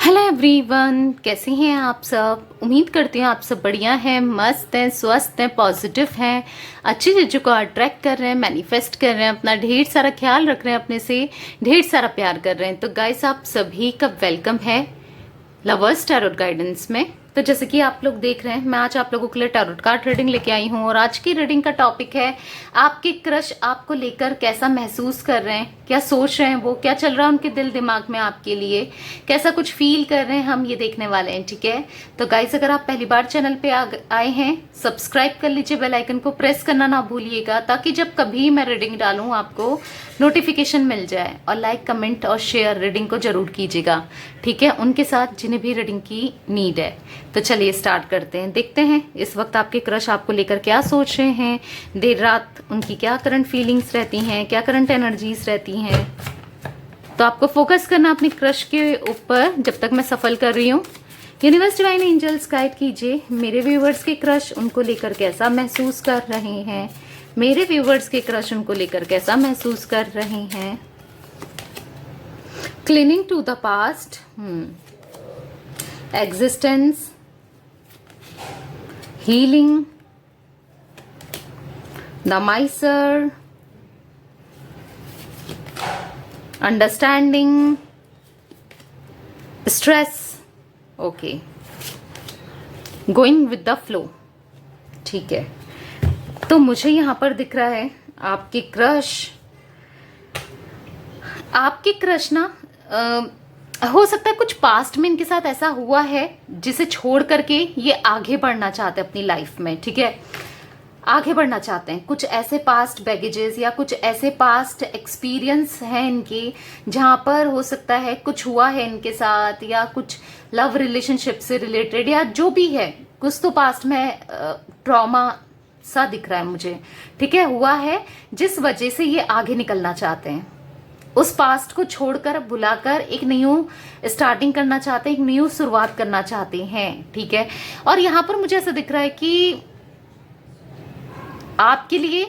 Hello everyone, कैसे हैं आप सब। उम्मीद करती हूँ आप सब बढ़िया हैं, मस्त हैं, स्वस्थ हैं, पॉजिटिव हैं, अच्छी चीज़ों को अट्रैक्ट कर रहे हैं, मैनिफेस्ट कर रहे हैं, अपना ढेर सारा ख्याल रख रहे हैं, अपने से ढेर सारा प्यार कर रहे हैं। तो गाइस, आप सभी का वेलकम है लवर्स टैरोट गाइडेंस में। तो जैसे कि आप लोग देख रहे हैं, मैं आज आप लोगों के लिए टैरोट कार्ड रीडिंग लेके आई हूँ और आज की रीडिंग का टॉपिक है आपके क्रश आपको लेकर कैसा महसूस कर रहे हैं, क्या सोच रहे हैं, वो क्या चल रहा है उनके दिल दिमाग में आपके लिए, कैसा कुछ फील कर रहे हैं, हम ये देखने वाले हैं। ठीक है, तो गाइस, अगर आप पहली बार चैनल पे आए हैं, सब्सक्राइब कर लीजिए, बेल आइकन को प्रेस करना ना भूलिएगा ताकि जब कभी मैं रीडिंग डालूं आपको नोटिफिकेशन मिल जाए। और लाइक, कमेंट और शेयर रीडिंग को जरूर कीजिएगा, ठीक है, उनके साथ जिन्हें भी रीडिंग की नीड है। तो चलिए स्टार्ट करते हैं, देखते हैं इस वक्त आपके क्रश आपको लेकर क्या सोच रहे हैं, देर रात उनकी क्या करंट फीलिंग्स रहती हैं, क्या करंट एनर्जीज रहती हैं। तो आपको फोकस करना अपने क्रश के ऊपर जब तक मैं सफल कर रही हूँ। यूनिवर्स, डिवाइन एंजल्स गाइड कीजिए मेरे व्यूवर्स के क्रश उनको लेकर कैसा महसूस कर रहे हैं, मेरे व्यूवर्स के क्रश उनको लेकर कैसा महसूस कर रहे हैं। Cleaning to the past, existence, healing, the miser, understanding, stress, okay, going with the flow। ठीक है, तो मुझे यहाँ पर दिख रहा है आपके क्रश ना हो सकता है कुछ पास्ट में इनके साथ ऐसा हुआ है जिसे छोड़ करके ये आगे बढ़ना चाहते हैं अपनी लाइफ में। ठीक है, आगे बढ़ना चाहते हैं, कुछ ऐसे पास्ट बैगेजेस या कुछ ऐसे पास्ट एक्सपीरियंस हैं इनके जहां पर हो सकता है कुछ हुआ है इनके साथ, या कुछ लव रिलेशनशिप से रिलेटेड, या जो भी है, कुछ तो पास्ट में ट्रॉमा सा दिख रहा है मुझे। ठीक है, हुआ है जिस वजह से ये आगे निकलना चाहते हैं, उस पास्ट को छोड़कर भुलाकर एक न्यू स्टार्टिंग करना चाहते हैं, एक न्यू शुरुआत करना चाहते हैं। ठीक है, और यहां पर मुझे ऐसा दिख रहा है कि आपके लिए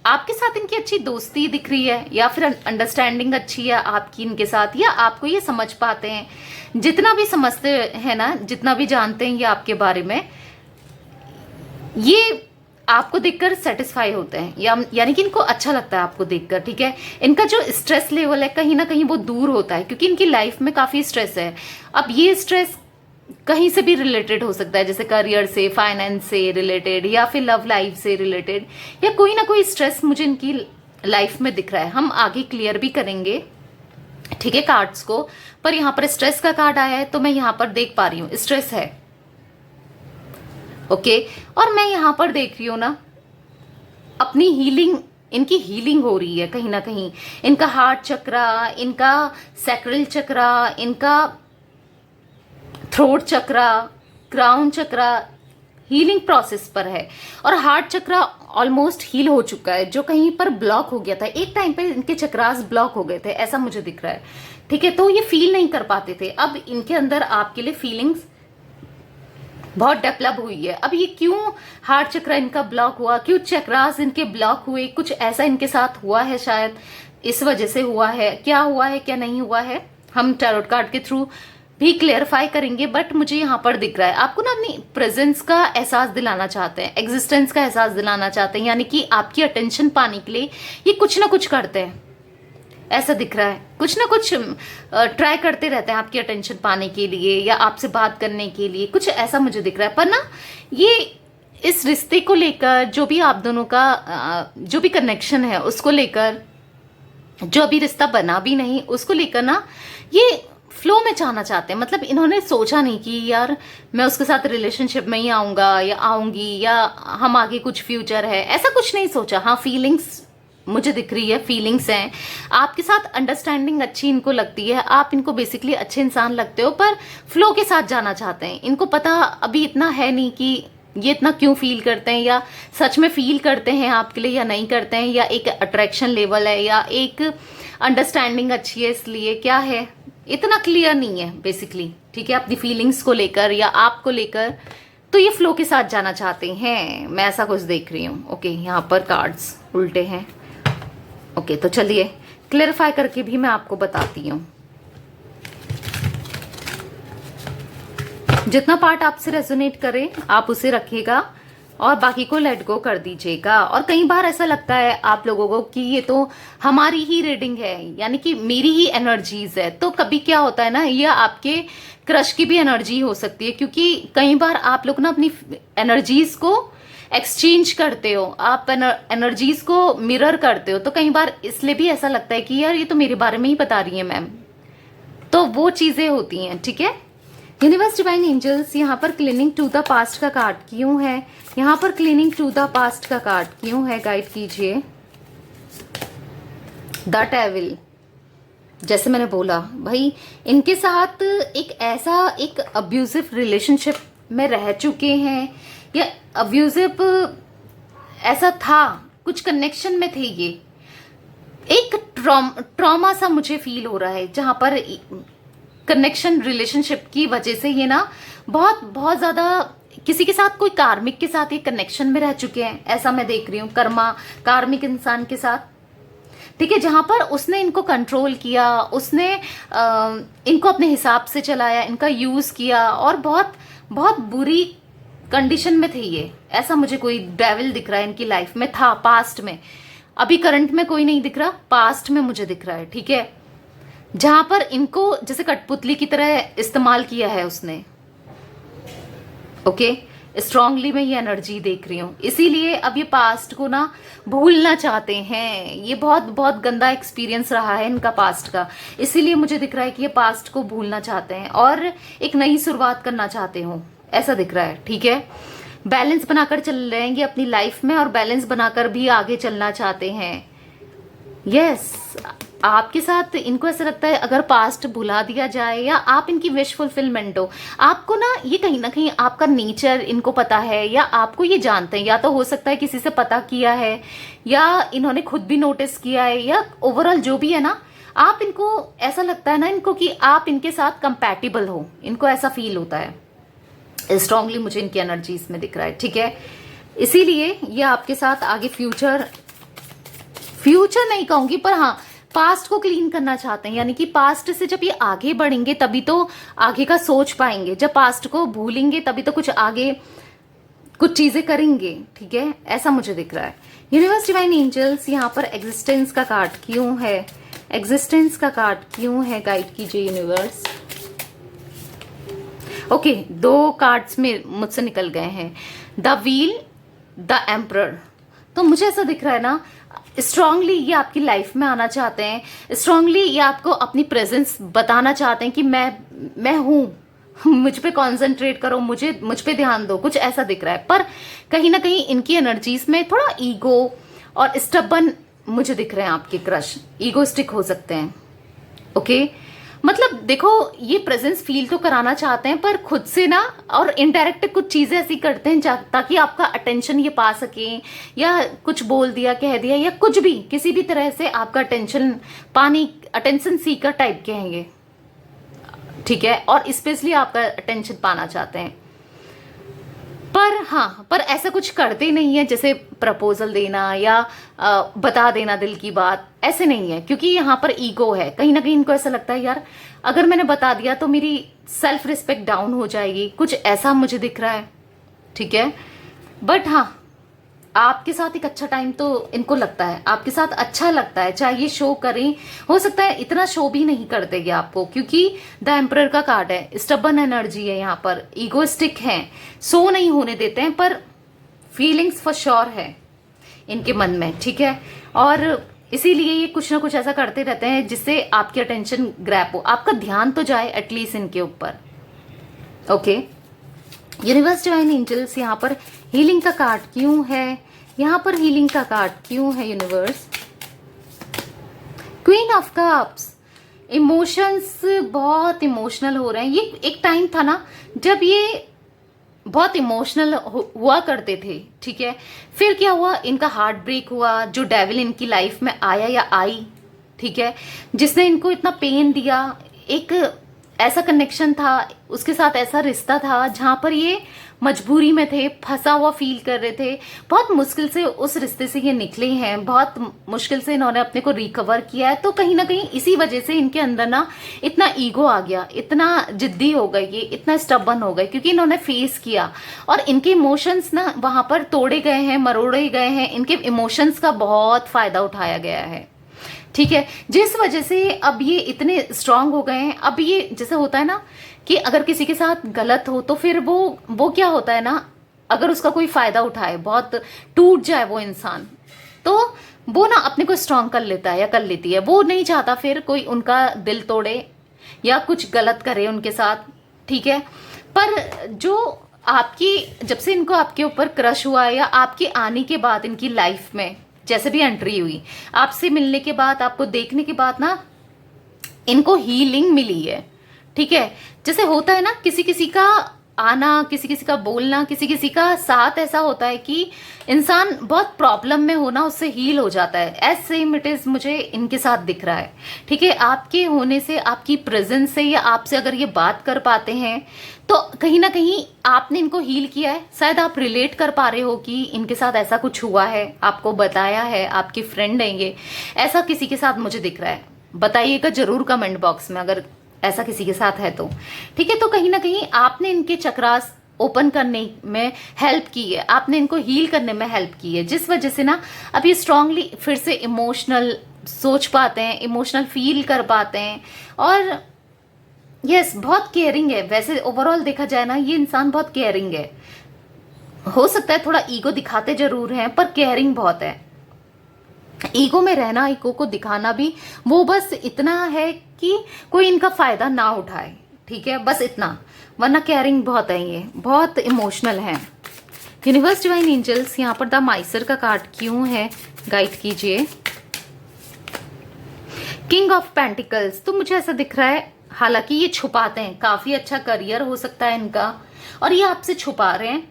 आपके साथ इनकी अच्छी दोस्ती दिख रही है, या फिर अंडरस्टैंडिंग अच्छी है आपकी इनके साथ, या आपको ये समझ पाते हैं, जितना भी समझते हैं ना, जितना भी जानते हैं ये आपके बारे में, ये आपको देखकर सेटिस्फाई होते हैं, यानी कि इनको अच्छा लगता है आपको देखकर। ठीक है, इनका जो स्ट्रेस लेवल है कहीं ना कहीं वो दूर होता है, क्योंकि इनकी लाइफ में काफी स्ट्रेस है। अब ये स्ट्रेस कहीं से भी रिलेटेड हो सकता है, जैसे करियर से, फाइनेंस से रिलेटेड, या फिर लव लाइफ से रिलेटेड, या कोई ना कोई स्ट्रेस मुझे इनकी लाइफ में दिख रहा है। हम आगे क्लियर भी करेंगे, ठीक है, कार्ड्स को। पर यहाँ पर स्ट्रेस का कार्ड आया है तो मैं यहाँ पर देख पा रही हूँ स्ट्रेस है। ओके, और मैं यहां पर देख रही हूं ना अपनी हीलिंग, इनकी हीलिंग हो रही है कहीं ना कहीं। इनका हार्ट चक्रा, इनका सैक्रल चक्रा, इनका थ्रोट चक्रा, क्राउन चक्रा हीलिंग प्रोसेस पर है। और हार्ट चक्रा ऑलमोस्ट हील हो चुका है, जो कहीं पर ब्लॉक हो गया था एक टाइम पे, इनके चक्रास ब्लॉक हो गए थे, ऐसा मुझे दिख रहा है। ठीक है, तो ये फील नहीं कर पाते थे, अब इनके अंदर आपके लिए फीलिंग्स बहुत डेवलप हुई है। अब ये क्यों हार्ट चक्र इनका ब्लॉक हुआ, क्यों चक्रास इनके ब्लॉक हुए, कुछ ऐसा इनके साथ हुआ है, शायद इस वजह से हुआ है। क्या हुआ है, क्या नहीं हुआ है, हम टैरोट कार्ड के थ्रू भी क्लियरिफाई करेंगे। बट मुझे यहाँ पर दिख रहा है आपको ना अपनी प्रेजेंस का एहसास दिलाना चाहते हैं, एग्जिस्टेंस का एहसास दिलाना चाहते हैं, यानी कि आपकी अटेंशन पाने के लिए ये कुछ ना कुछ करते हैं, ऐसा दिख रहा है। कुछ ना कुछ ट्राई करते रहते हैं आपकी अटेंशन पाने के लिए या आपसे बात करने के लिए, कुछ ऐसा मुझे दिख रहा है। पर ना ये इस रिश्ते को लेकर, जो भी आप दोनों का जो भी कनेक्शन है उसको लेकर, जो अभी रिश्ता बना भी नहीं उसको लेकर ना, ये फ्लो में जाना चाहते हैं। मतलब इन्होंने सोचा नहीं कि यार मैं उसके साथ रिलेशनशिप में ही आऊंगा या आऊंगी, या हम आगे कुछ फ्यूचर है, ऐसा कुछ नहीं सोचा। हाँ, फीलिंग्स मुझे दिख रही है, फीलिंग्स हैं आपके साथ, अंडरस्टैंडिंग अच्छी इनको लगती है, आप इनको बेसिकली अच्छे इंसान लगते हो, पर फ्लो के साथ जाना चाहते हैं। इनको पता अभी इतना है नहीं कि ये इतना क्यों फील करते हैं, या सच में फील करते हैं आपके लिए या नहीं करते हैं, या एक अट्रैक्शन लेवल है, या एक अंडरस्टैंडिंग अच्छी है इसलिए, क्या है, इतना क्लियर नहीं है बेसिकली। ठीक है, अपनी फीलिंग्स को लेकर या आपको लेकर, तो ये फ्लो के साथ जाना चाहते हैं, मैं ऐसा कुछ देख रही हूँ। ओके, यहाँ पर कार्ड्स उल्टे हैं। ओके, तो चलिए क्लेरिफाई करके भी मैं आपको बताती हूँ। जितना पार्ट आपसे रेजोनेट करे आप उसे रखिएगा और बाकी को लेट गो कर दीजिएगा। और कई बार ऐसा लगता है आप लोगों को कि ये तो हमारी ही रीडिंग है, यानी कि मेरी ही एनर्जीज है, तो कभी क्या होता है ना, ये आपके क्रश की भी एनर्जी हो सकती है, क्योंकि कई बार आप लोग ना अपनी एनर्जीज को एक्सचेंज करते हो, आप एनर्जीज को मिरर करते हो, तो कई बार इसलिए भी ऐसा लगता है कि यार ये तो मेरे बारे में ही बता रही है मैम, तो वो चीजें होती हैं। ठीक है, यूनिवर्स डिवाइन एंजल्स यहाँ पर क्लीनिंग टू द पास्ट का कार्ड क्यों है, यहाँ पर क्लीनिंग टू द पास्ट का कार्ड क्यों है, गाइड कीजिए। द डेविल, जैसे मैंने बोला भाई इनके साथ एक ऐसा एक अब्यूजिव रिलेशनशिप में रह चुके हैं, या अब्यूजिव ऐसा था, कुछ कनेक्शन में थे, ये एक ट्रॉमा सा मुझे फील हो रहा है, जहां पर कनेक्शन रिलेशनशिप की वजह से ये ना बहुत बहुत ज्यादा किसी के साथ, कोई कार्मिक के साथ ये कनेक्शन में रह चुके हैं, ऐसा मैं देख रही हूँ, कार्मिक इंसान के साथ। ठीक है, जहां पर उसने इनको कंट्रोल किया, उसने इनको अपने हिसाब से चलाया, इनका यूज किया, और बहुत बहुत बुरी कंडीशन में थे ये, ऐसा मुझे कोई डेविल दिख रहा है इनकी लाइफ में, था पास्ट में। अभी करंट में कोई नहीं दिख रहा, पास्ट में मुझे दिख रहा है। ठीक है, जहां पर इनको जैसे कठपुतली की तरह इस्तेमाल किया है उसने। ओके, स्ट्रांगली मैं ये एनर्जी देख रही हूँ, इसीलिए अब ये पास्ट को ना भूलना चाहते हैं। ये बहुत बहुत गंदा एक्सपीरियंस रहा है इनका पास्ट का, इसीलिए मुझे दिख रहा है कि ये पास्ट को भूलना चाहते हैं और एक नई शुरुआत करना चाहते हो, ऐसा दिख रहा है। ठीक है, बैलेंस बनाकर चल रहे हैं ये अपनी लाइफ में, और बैलेंस बनाकर भी आगे चलना चाहते हैं। यस, आपके साथ इनको ऐसा लगता है अगर पास्ट भुला दिया जाए, या आप इनकी विश फुलफिलमेंट हो, आपको ना कहीं आपका नेचर इनको पता है, या आपको ये जानते हैं, या तो हो सकता है किसी से पता किया है, या इन्होंने खुद भी नोटिस किया है, या ओवरऑल जो भी है ना, आप इनको ऐसा लगता है ना इनको कि आप इनके साथ कंपैटिबल हो, इनको ऐसा फील होता है स्ट्रांगली, मुझे इनकी एनर्जीज में दिख रहा है। ठीक है, इसीलिए ये आपके साथ आगे फ्यूचर नहीं कहूंगी, पर हाँ पास्ट को क्लीन करना चाहते हैं, यानी कि पास्ट से जब ये आगे बढ़ेंगे तभी तो आगे का सोच पाएंगे, जब पास्ट को भूलेंगे तभी तो कुछ आगे कुछ चीजें करेंगे। ठीक है, ऐसा मुझे दिख रहा है। यूनिवर्स डिवाइन एंजल्स यहाँ पर एग्जिस्टेंस का कार्ड क्यों है, एग्जिस्टेंस का कार्ड क्यों है, गाइड कीजिए यूनिवर्स। ओके, 2 कार्ड्स में मुझसे निकल गए हैं, द व्हील, द एम्परर। तो मुझे ऐसा दिख रहा है ना, स्ट्रांगली ये आपकी लाइफ में आना चाहते हैं, स्ट्रांगली ये आपको अपनी प्रेजेंस बताना चाहते हैं कि मैं हूं, मुझ पे कॉन्सेंट्रेट करो, मुझ पे ध्यान दो, कुछ ऐसा दिख रहा है। पर कहीं ना कहीं इनकी एनर्जीज में थोड़ा ईगो और स्टबन मुझे दिख रहे हैं, आपके क्रश ईगोस्टिक हो सकते हैं। ओके, मतलब देखो ये प्रेजेंस फील तो कराना चाहते हैं, पर खुद से ना, और इनडायरेक्ट कुछ चीजें ऐसी करते हैं ताकि आपका अटेंशन ये पा सके, या कुछ बोल दिया, कह दिया, या कुछ भी किसी भी तरह से आपका अटेंशन सीकर टाइप के हैं ये। ठीक है, और स्पेशली आपका अटेंशन पाना चाहते हैं, पर हाँ, पर ऐसा कुछ करते नहीं है, जैसे प्रपोजल देना या बता देना दिल की बात, ऐसे नहीं है, क्योंकि यहाँ पर ईगो है। कहीं ना कहीं इनको ऐसा लगता है यार अगर मैंने बता दिया तो मेरी सेल्फ रिस्पेक्ट डाउन हो जाएगी, कुछ ऐसा मुझे दिख रहा है। ठीक है, बट हाँ आपके साथ एक अच्छा टाइम तो इनको लगता है, आपके साथ अच्छा लगता है, चाहे ये शो करें, हो सकता है इतना शो भी नहीं कर देंगे आपको, क्योंकि द एम्परर का कार्ड है, स्टबन एनर्जी है यहाँ पर, ईगोइस्टिक है, शो नहीं होने देते हैं, पर फीलिंग्स फॉर श्योर है इनके मन में। ठीक है, और इसीलिए ये कुछ ना कुछ ऐसा करते रहते हैं जिससे आपकी अटेंशन ग्रैप हो, आपका ध्यान तो जाए एटलीस्ट इनके ऊपर। ओके, यूनिवर्स डिवाइन एंजल्स यहाँ पर हीलिंग का कार्ड क्यों है, यहाँ पर हीलिंग का कार्ड क्यों है universe. Queen of cups, emotions बहुत इमोशनल हो रहे हैं। ये एक टाइम था ना जब ये बहुत इमोशनल हुआ करते थे। ठीक है, फिर क्या हुआ, इनका हार्ट ब्रेक हुआ, जो डेविल इनकी लाइफ में आया या आई, ठीक है, जिसने इनको इतना पेन दिया, एक ऐसा कनेक्शन था, उसके साथ ऐसा रिश्ता था जहाँ पर ये मजबूरी में थे, फंसा हुआ फील कर रहे थे। बहुत मुश्किल से उस रिश्ते से ये निकले हैं, बहुत मुश्किल से इन्होंने अपने को रिकवर किया है। तो कहीं ना कहीं इसी वजह से इनके अंदर ना इतना ईगो आ गया, इतना जिद्दी हो गए, ये इतना स्टबन हो गए, क्योंकि इन्होंने फेस किया और इनके इमोशंस ना वहां पर तोड़े गए हैं, मरोड़े गए हैं। इनके इमोशंस का बहुत फायदा उठाया गया है, ठीक है, जिस वजह से अब ये इतने स्ट्रांग हो गए हैं। अब ये जैसे होता है ना कि अगर किसी के साथ गलत हो तो फिर वो क्या होता है ना, अगर उसका कोई फायदा उठाए, बहुत टूट जाए वो इंसान, तो वो ना अपने को स्ट्रांग कर लेता है या कर लेती है। वो नहीं चाहता फिर कोई उनका दिल तोड़े या कुछ गलत करे उनके साथ, ठीक है। पर जो आपकी, जब से इनको आपके ऊपर क्रश हुआ है या आपके आने के बाद इनकी लाइफ में जैसे भी एंट्री हुई, आपसे मिलने के बाद, आपको देखने के बाद ना इनको हीलिंग मिली है, ठीक है। जैसे होता है ना किसी किसी का आना, किसी किसी का बोलना, किसी किसी का साथ ऐसा होता है कि इंसान बहुत प्रॉब्लम में होना उससे हील हो जाता है। एज सेम इट इज मुझे इनके साथ दिख रहा है, ठीक है। आपके होने से, आपकी प्रेजेंस से या आपसे अगर ये बात कर पाते हैं तो कहीं ना कहीं आपने इनको हील किया है। शायद आप रिलेट कर पा रहे हो कि इनके साथ ऐसा कुछ हुआ है, आपको बताया है, आपकी फ्रेंड है ये, ऐसा किसी के साथ मुझे दिख रहा है। बताइएगा जरूर कमेंट बॉक्स में अगर ऐसा किसी के साथ है तो, ठीक है। तो कहीं ना कहीं आपने इनके चक्रास ओपन करने में हेल्प की है, आपने इनको हील करने में हेल्प की है, जिस वजह से ना अब ये स्ट्रांगली फिर से इमोशनल सोच पाते हैं, इमोशनल फील कर पाते हैं। और यस, बहुत केयरिंग है। वैसे ओवरऑल देखा जाए ना, ये इंसान बहुत केयरिंग है। हो सकता है थोड़ा ईगो दिखाते जरूर हैं, पर केयरिंग बहुत है। ईगो में रहना, ईगो को दिखाना भी, वो बस इतना है कि कोई इनका फायदा ना उठाए, ठीक है, बस इतना। वरना केयरिंग बहुत है, ये बहुत इमोशनल है। यूनिवर्स डिवाइन एंजल्स, यहाँ पर द माइसर का कार्ड क्यों है, गाइड कीजिए। किंग ऑफ पेंटिकल्स, तो मुझे ऐसा दिख रहा है, हालांकि ये छुपाते हैं, काफी अच्छा करियर हो सकता है इनका, और ये आपसे छुपा रहे हैं।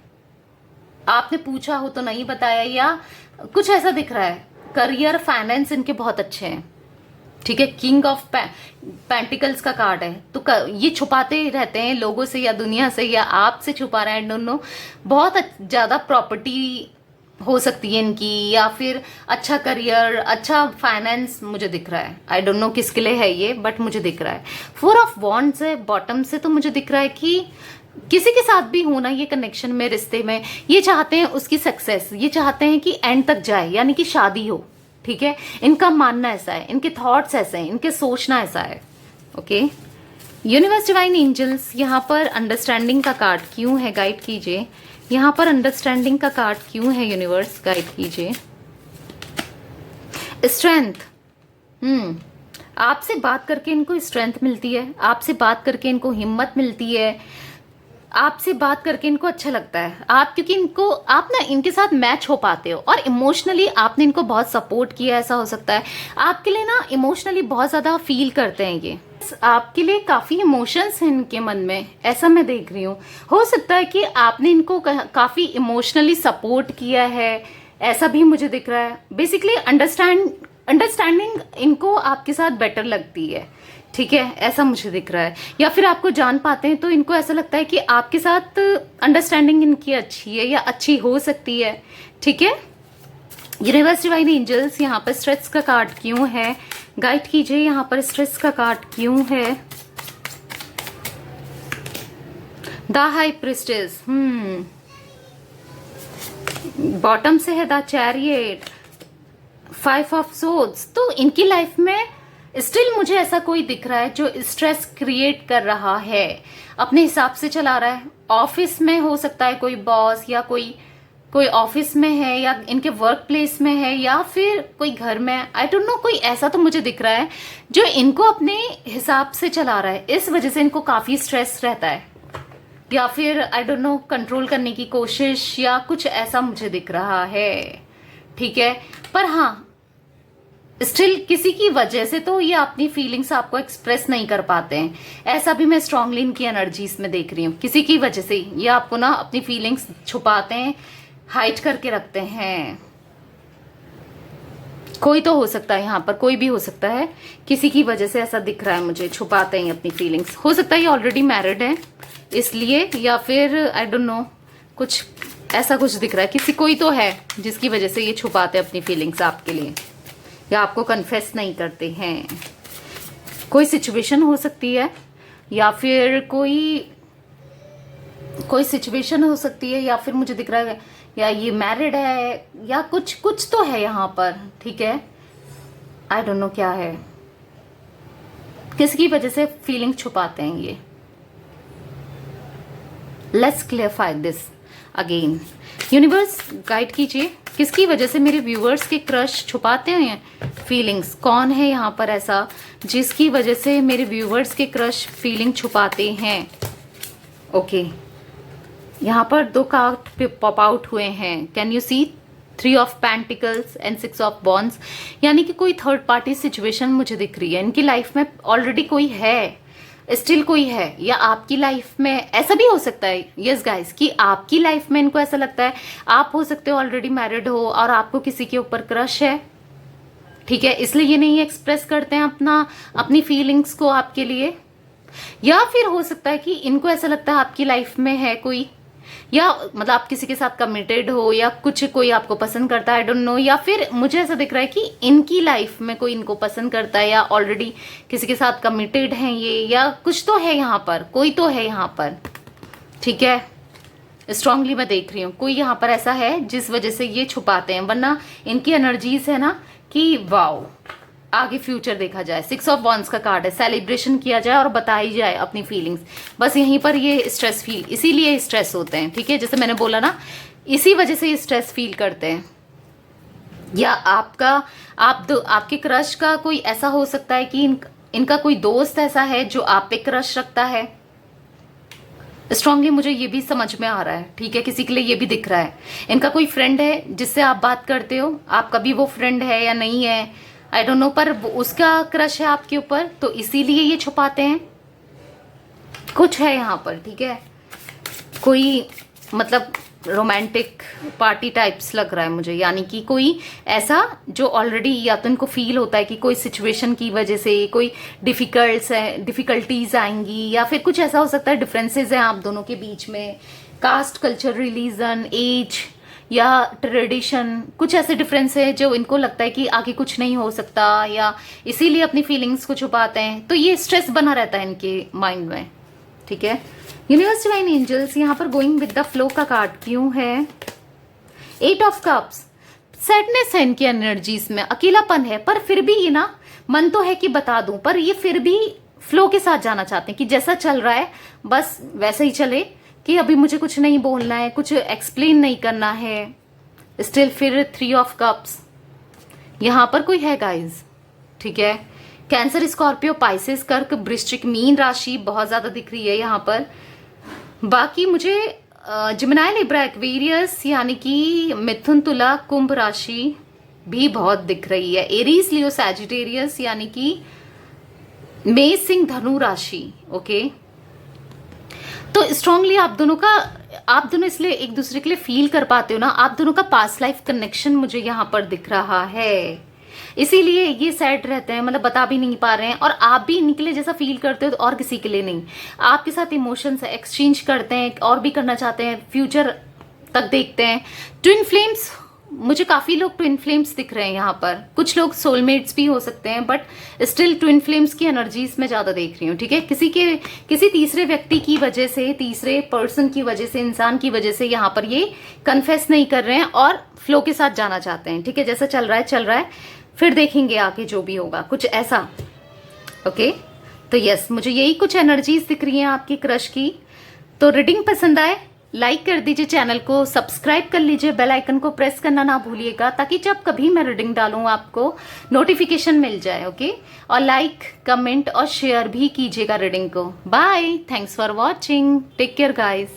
आपने पूछा हो तो नहीं बताया, या कुछ ऐसा दिख रहा है। करियर, फाइनेंस इनके बहुत अच्छे हैं, ठीक है। किंग ऑफ पेंटिकल्स का कार्ड है, तो ये छुपाते रहते हैं लोगों से या दुनिया से, या आपसे छुपा रहे हैं, डोंट नो। बहुत ज्यादा प्रॉपर्टी हो सकती है इनकी, या फिर अच्छा करियर, अच्छा फाइनेंस मुझे दिख रहा है। आई डोंट नो किसके लिए है ये, बट मुझे दिख रहा है। 4 ऑफ वॉन्ड्स है बॉटम से, तो मुझे दिख रहा है कि किसी के साथ भी होना ये कनेक्शन में, रिश्ते में, ये चाहते हैं उसकी सक्सेस, ये चाहते हैं कि एंड तक जाए, यानी कि शादी हो, ठीक है। इनका मानना ऐसा है, इनके थॉट्स ऐसे हैं, इनके सोचना ऐसा है, ओके। यूनिवर्स डिवाइन एंजल्स, यहाँ पर अंडरस्टैंडिंग का कार्ड क्यों है, गाइड कीजिए। यहाँ पर अंडरस्टैंडिंग का कार्ड क्यों है, यूनिवर्स गाइड कीजिए। स्ट्रेंथ, आपसे बात करके इनको स्ट्रेंथ मिलती है, आपसे बात करके इनको हिम्मत मिलती है, आपसे बात करके इनको अच्छा लगता है। आप, क्योंकि इनको, आप ना इनके साथ मैच हो पाते हो, और इमोशनली आपने इनको बहुत सपोर्ट किया, ऐसा हो सकता है। आपके लिए ना इमोशनली बहुत ज्यादा फील करते हैं ये, आपके लिए काफी इमोशंस हैं इनके मन में, ऐसा मैं देख रही हूँ। हो सकता है कि आपने इनको काफी इमोशनली सपोर्ट किया है, ऐसा भी मुझे दिख रहा है। बेसिकली अंडरस्टैंडिंग इनको आपके साथ बेटर लगती है, ठीक है, ऐसा मुझे दिख रहा है। या फिर आपको जान पाते हैं तो इनको ऐसा लगता है कि आपके साथ अंडरस्टैंडिंग इनकी अच्छी है या अच्छी हो सकती है, ठीक है। यूनिवर्स डिवाइन एंजल्स, यहाँ पर स्ट्रेस का कार्ड क्यों है, गाइड कीजिए। यहाँ पर स्ट्रेस का कार्ड क्यों है। द हाई प्रिस्टेस, बॉटम से है द चैरियट, 5 ऑफ सोर्ड्स। तो इनकी लाइफ में स्टिल मुझे ऐसा कोई दिख रहा है जो स्ट्रेस क्रिएट कर रहा है, अपने हिसाब से चला रहा है। ऑफिस में हो सकता है कोई बॉस, या कोई ऑफिस में है, या इनके वर्क प्लेस में है, या फिर कोई घर में, आई डोंट नो, कोई ऐसा तो मुझे दिख रहा है जो इनको अपने हिसाब से चला रहा है। इस वजह से इनको काफी स्ट्रेस रहता है, या फिर आई डोंट नो कंट्रोल करने की कोशिश, या कुछ ऐसा मुझे दिख रहा है, ठीक है। पर हाँ, स्टिल किसी की वजह से तो ये अपनी फीलिंग्स आपको एक्सप्रेस नहीं कर पाते हैं, ऐसा भी मैं स्ट्रांगली इनकी एनर्जीज में देख रही हूँ। किसी की वजह से ये आपको ना अपनी फीलिंग्स छुपाते हैं, हाइड करके रखते हैं। कोई तो हो सकता है यहाँ पर, कोई भी हो सकता है, किसी की वजह से ऐसा दिख रहा है मुझे, छुपाते हैं अपनी फीलिंग्स। हो सकता है ये ऑलरेडी मैरिड है इसलिए, या फिर आई डोंट नो, कुछ ऐसा कुछ दिख रहा है। किसी कोई तो है जिसकी वजह से ये छुपाते हैं अपनी फीलिंग्स आपके लिए, या आपको कन्फेस नहीं करते हैं। कोई सिचुएशन हो सकती है, या फिर कोई सिचुएशन हो सकती है, या फिर मुझे दिख रहा है या ये मैरिड है, या कुछ तो है यहाँ पर, ठीक है। आई डोंट नो क्या है, किसकी वजह से फीलिंग छुपाते हैं ये। Let's clarify this again. Universe guide कीजिए, किसकी वजह से मेरे व्यूअर्स के क्रश छुपाते हैं फीलिंग्स। कौन है यहाँ पर ऐसा जिसकी वजह से मेरे व्यूअर्स के क्रश फीलिंग छुपाते हैं। ओके, यहाँ पर 2 कार्ड पॉप आउट हुए हैं। Can you see 3 of pentacles and 6 of wands, यानी कि कोई थर्ड पार्टी सिचुएशन मुझे दिख रही है। इनकी लाइफ में ऑलरेडी कोई है, स्टिल कोई है, या आपकी लाइफ में ऐसा भी हो सकता है। यस गाइस, कि आपकी लाइफ में इनको ऐसा लगता है, आप हो सकते हो ऑलरेडी मैरिड हो और आपको किसी के ऊपर क्रश है, ठीक है, इसलिए ये नहीं एक्सप्रेस करते हैं अपनी फीलिंग्स को आपके लिए। या फिर हो सकता है कि इनको ऐसा लगता है आपकी लाइफ में है कोई, या मतलब आप किसी के साथ कमिटेड हो, या कुछ कोई आपको पसंद करता है, आई डोंट नो। या फिर मुझे ऐसा दिख रहा है कि इनकी लाइफ में कोई इनको पसंद करता है, या ऑलरेडी किसी के साथ कमिटेड हैं ये, या कुछ तो है यहाँ पर, कोई तो है यहाँ पर, ठीक है। स्ट्रांगली मैं देख रही हूँ कोई यहाँ पर ऐसा है जिस वजह से ये छुपाते हैं, वरना इनकी एनर्जीज है ना कि वाओ, आगे फ्यूचर देखा जाए। 6 ऑफ वॉन्ड्स का कार्ड है, सेलिब्रेशन किया जाए और बताई जाए अपनी फीलिंग्स। बस यहीं पर ये स्ट्रेस फील, इसीलिए स्ट्रेस होते हैं, ठीक है, जैसे मैंने बोला ना, इसी वजह से ये स्ट्रेस फील करते हैं। या आपके क्रश का कोई ऐसा हो सकता है कि इनका कोई दोस्त ऐसा है जो आप पे क्रश रखता है। स्ट्रांगली मुझे ये भी समझ में आ रहा है, ठीक है, किसी के लिए ये भी दिख रहा है। इनका कोई फ्रेंड है जिससे आप बात करते हो, आपका भी वो फ्रेंड है या नहीं है, आई डोंट नो, पर उसका क्रश है आपके ऊपर, तो इसीलिए ये छुपाते हैं। कुछ है यहाँ पर, ठीक है, कोई मतलब रोमांटिक पार्टी टाइप्स लग रहा है मुझे, यानी कि कोई ऐसा जो ऑलरेडी, या तो इनको फील होता है कि कोई सिचुएशन की वजह से कोई डिफिकल्टीज आएंगी, या फिर कुछ ऐसा हो सकता है डिफरेंसेस हैं आप दोनों के बीच में, कास्ट, कल्चर, रिलीजन, एज या ट्रेडिशन, कुछ ऐसे डिफरेंस है जो इनको लगता है कि आगे कुछ नहीं हो सकता, या इसीलिए अपनी फीलिंग्स को छुपाते हैं। तो ये स्ट्रेस बना रहता है इनके माइंड में, ठीक है। यूनिवर्स डिवाइन एंजल्स यहाँ पर गोइंग विद द फ्लो का कार्ड क्यों है? 8 ऑफ कप्स, सैडनेस है इनकी एनर्जीज में, अकेलापन है, पर फिर भी ये ना, मन तो है कि बता दूं, पर ये फिर भी फ्लो के साथ जाना चाहते हैं कि जैसा चल रहा है बस वैसे ही चले, कि अभी मुझे कुछ नहीं बोलना है, कुछ एक्सप्लेन नहीं करना है। स्टिल फिर 3 ऑफ कप्स यहाँ पर कोई है गाइज, ठीक है। कैंसर, स्कॉर्पियो, पाइसेस, कर्क, वृश्चिक, मीन राशि बहुत ज्यादा दिख रही है यहाँ पर। बाकी मुझे जिमिनाई, लिब्रा, एक्वेरियस यानी कि मिथुन, तुला, कुंभ राशि भी बहुत दिख रही है। एरीज, लियो, सैजिटेरियस यानी कि मेष, सिंह, धनु राशि, ओके। तो स्ट्रांगली आप दोनों इसलिए एक दूसरे के लिए फील कर पाते हो ना, आप दोनों का पास्ट लाइफ कनेक्शन मुझे यहाँ पर दिख रहा है, इसीलिए ये सैड रहते हैं, मतलब बता भी नहीं पा रहे हैं। और आप भी इनके लिए जैसा फील करते हो तो और किसी के लिए नहीं, आपके साथ इमोशंस एक्सचेंज करते हैं और भी करना चाहते हैं, फ्यूचर तक देखते हैं। ट्विन फ्लेम्स, मुझे काफी लोग ट्विन फ्लेम्स दिख रहे हैं यहाँ पर, कुछ लोग सोलमेट्स भी हो सकते हैं, बट स्टिल ट्विन फ्लेम्स की एनर्जीज में ज्यादा देख रही हूँ, ठीक है। किसी तीसरे व्यक्ति की वजह से, तीसरे पर्सन की वजह से, इंसान की वजह से यहाँ पर ये कन्फेस नहीं कर रहे हैं और फ्लो के साथ जाना चाहते हैं, ठीक है। जैसा चल रहा है, फिर देखेंगे आगे जो भी होगा, कुछ ऐसा, ओके। तो यस, मुझे यही कुछ एनर्जीज दिख रही हैं आपकी क्रश की। तो रीडिंग पसंद आए लाइक कर दीजिए, चैनल को सब्सक्राइब कर लीजिए, बेल आइकन को प्रेस करना ना भूलिएगा, ताकि जब कभी मैं रीडिंग डालूं आपको नोटिफिकेशन मिल जाए, ओके। और लाइक, कमेंट और शेयर भी कीजिएगा रीडिंग को। Bye, thanks for watching, take care guys.